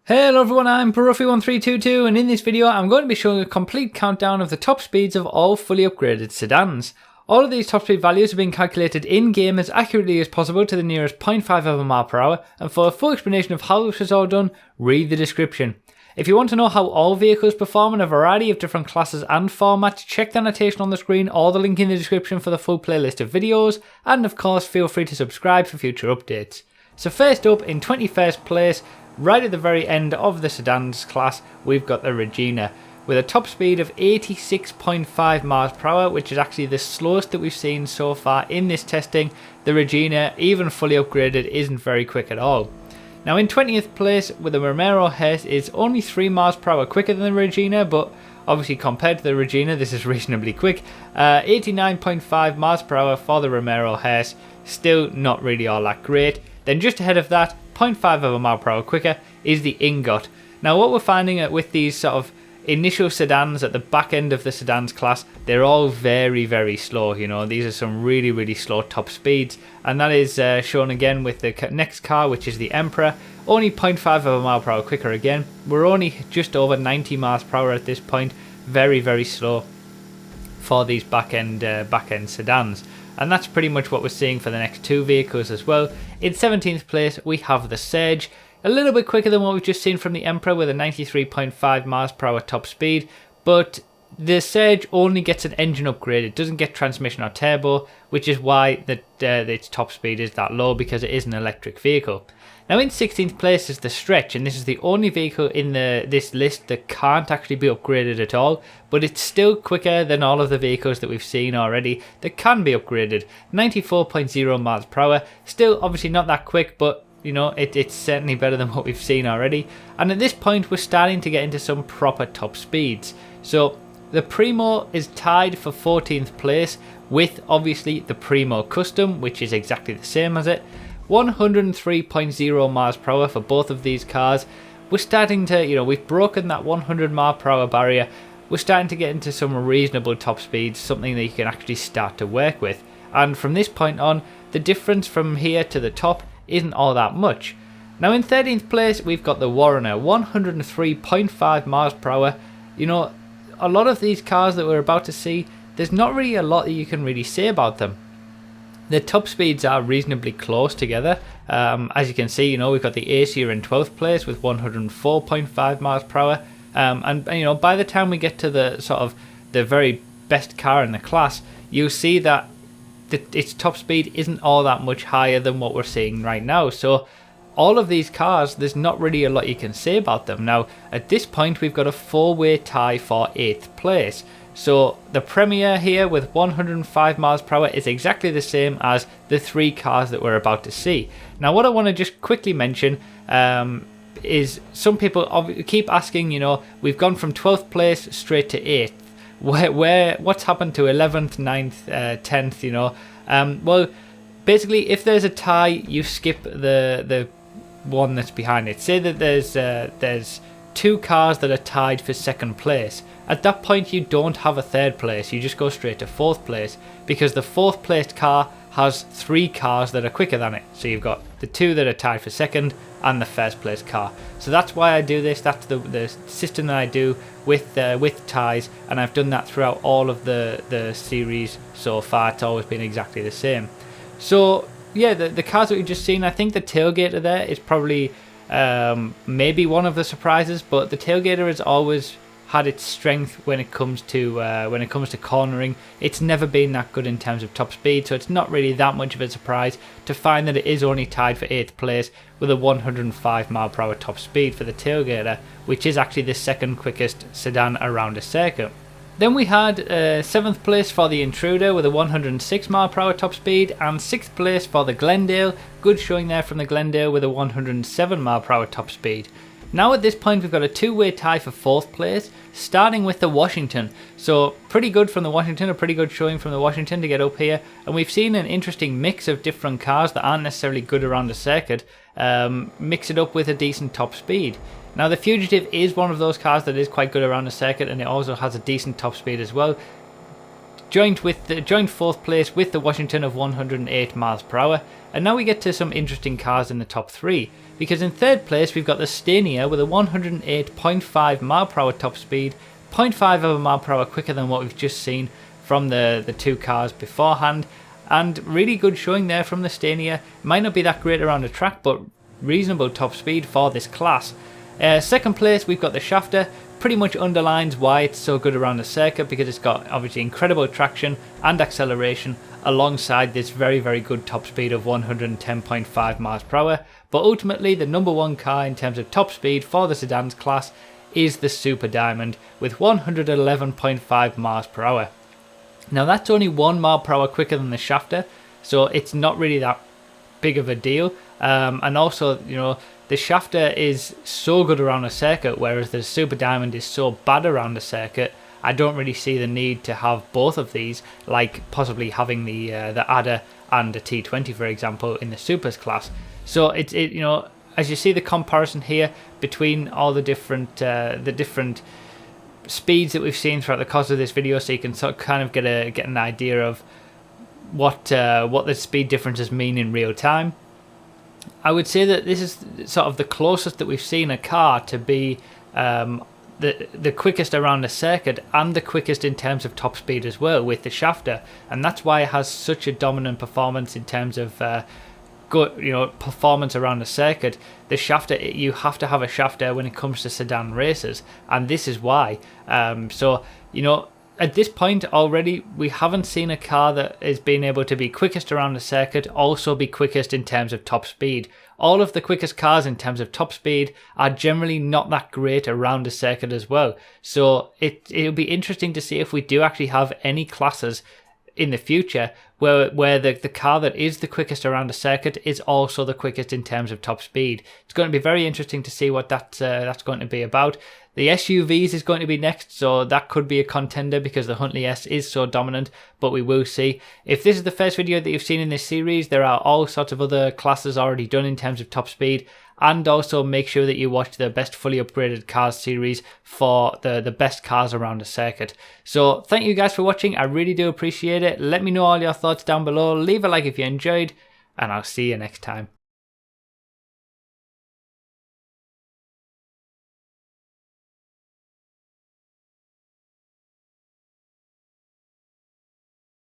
Hello everyone, I'm Peruffy1322 and in this video I'm going to be showing a complete countdown of the top speeds of all fully upgraded sedans. All of these top speed values have been calculated in-game as accurately as possible to the nearest 0.5 of a mile per hour, and for a full explanation of how this is all done, read the description. If you want to know how all vehicles perform in a variety of different classes and formats, check the annotation on the screen or the link in the description for the full playlist of videos, and of course feel free to subscribe for future updates. So first up, in 21st place, right at the very end of the sedans class, we've got the Regina with a top speed of 86.5 miles per hour, which is actually the slowest that we've seen so far in this testing. The Regina, even fully upgraded, isn't very quick at all. Now in 20th place with the Romero Hearse is only 3 miles per hour quicker than the Regina, but obviously compared to the Regina this is reasonably quick. 89.5 miles per hour for the Romero Hearse, still not really all that great. Then just ahead of that, 0.5 of a mile per hour quicker, is the Ingot. Now what we're finding with these sort of initial sedans at the back end of the sedans class, they're all very slow. You know, these are some really slow top speeds, and that is shown again with the next car, which is the Emperor. Only 0.5 of a mile per hour quicker again. We're only just over 90 miles per hour at this point. Very slow for these back end sedans. And that's pretty much what we're seeing for the next two vehicles as well. In 17th place we have the Surge, a little bit quicker than what we've just seen from the Emperor with a 93.5 miles per hour top speed, but the Surge only gets an engine upgrade. It doesn't get transmission or turbo, which is why its top speed is that low, because it is an electric vehicle. Now in 16th place is the Stretch, and this is the only vehicle in this list that can't actually be upgraded at all, but it's still quicker than all of the vehicles that we've seen already that can be upgraded. 94.0 miles per hour, still obviously not that quick, but you know, it's certainly better than what we've seen already. And at this point we're starting to get into some proper top speeds. So the Primo is tied for 14th place with obviously the Primo Custom, which is exactly the same as it. 103.0 miles per hour for both of these cars. We're starting to, you know, we've broken that 100 mile per hour barrier. We're starting to get into some reasonable top speeds, something that you can actually start to work with. And from this point on, the difference from here to the top isn't all that much. Now in 13th place, we've got the Warrener, 103.5 miles per hour. You know, a lot of these cars that we're about to see, there's not really a lot that you can really say about them. The top speeds are reasonably close together. As you can see, you know, we've got the Acer in 12th place with 104.5 miles per hour. And you know, by the time we get to the sort of the very best car in the class, you'll see that its top speed isn't all that much higher than what we're seeing right now. So all of these cars, there's not really a lot you can say about them. Now at this point we've got a four-way tie for 8th place. So the Premier here with 105 miles per hour is exactly the same as the three cars that we're about to see. Now what I want to just quickly mention is some people keep asking, you know, we've gone from 12th place straight to 8th. What's happened to 11th, 9th, 10th, you know? Well, basically if there's a tie, you skip the one that's behind it. Say that there's two cars that are tied for 2nd place. At that point you don't have a 3rd place, you just go straight to 4th place, because the 4th placed car has 3 cars that are quicker than it. So you've got the 2 that are tied for 2nd and the 1st place car. So that's why I do this. That's the system that I do with ties, and I've done that throughout all of the series so far. It's always been exactly the same. So yeah, the cars that we've just seen, I think the Tailgater there is probably maybe one of the surprises, but the Tailgater has always had its strength when it comes to cornering. It's never been that good in terms of top speed, so it's not really that much of a surprise to find that it is only tied for 8th place with a 105 mile per hour top speed for the Tailgater, which is actually the 2nd quickest sedan around a circuit. Then we had 7th place for the Intruder with a 106 mile per hour top speed, and 6th place for the Glendale. Good showing there from the Glendale with a 107 mile per hour top speed. Now at this point we've got a two-way tie for 4th place, starting with the Washington. So pretty good from the Washington, a pretty good showing from the Washington to get up here. And we've seen an interesting mix of different cars that aren't necessarily good around the circuit, mix it up with a decent top speed. Now the Fugitive is one of those cars that is quite good around the circuit, and it also has a decent top speed as well. joined 4th place with the Washington of 108 miles per hour. And now we get to some interesting cars in the top 3, because in 3rd place we've got the Sedans with a 108.5 mile per hour top speed, 0.5 of a mile per hour quicker than what we've just seen from the 2 cars beforehand. And really good showing there from the Sedans. Might not be that great around the track, but reasonable top speed for this class. 2nd place we've got the Shafter. Pretty much underlines why it's so good around the circuit, because it's got obviously incredible traction and acceleration alongside this very, very good top speed of 110.5 miles per hour. But ultimately the number 1 car in terms of top speed for the sedans class is the Super Diamond with 111.5 miles per hour. Now that's only 1 mile per hour quicker than the Shafter, so it's not really that big of a deal. And also, you know, the Shafter is so good around a circuit, whereas the Super Diamond is so bad around a circuit. I don't really see the need to have both of these, like possibly having the Adder and the T20, for example, in the Supers class. So you know, as you see the comparison here between all the different speeds that we've seen throughout the course of this video, so you can sort of kind of get an idea of what the speed differences mean in real time. I would say that this is sort of the closest that we've seen a car to be the quickest around the circuit and the quickest in terms of top speed as well with the Shafter, and that's why it has such a dominant performance in terms of good, you know, performance around the circuit. The Shafter, you have to have a Shafter when it comes to sedan races, and this is why. So, you know, at this point already, we haven't seen a car that is being able to be quickest around the circuit, also be quickest in terms of top speed. All of the quickest cars in terms of top speed are generally not that great around the circuit as well. So it'll be interesting to see if we do actually have any classes in the future where the car that is the quickest around the circuit is also the quickest in terms of top speed. It's going to be very interesting to see what that's going to be about. The SUVs is going to be next, so that could be a contender because the Huntley S is so dominant, but we will see. If this is the first video that you've seen in this series, there are all sorts of other classes already done in terms of top speed, and also make sure that you watch the best fully upgraded cars series for the best cars around the circuit. So thank you guys for watching, I really do appreciate it. Let me know all your thoughts down below, leave a like if you enjoyed, and I'll see you next time.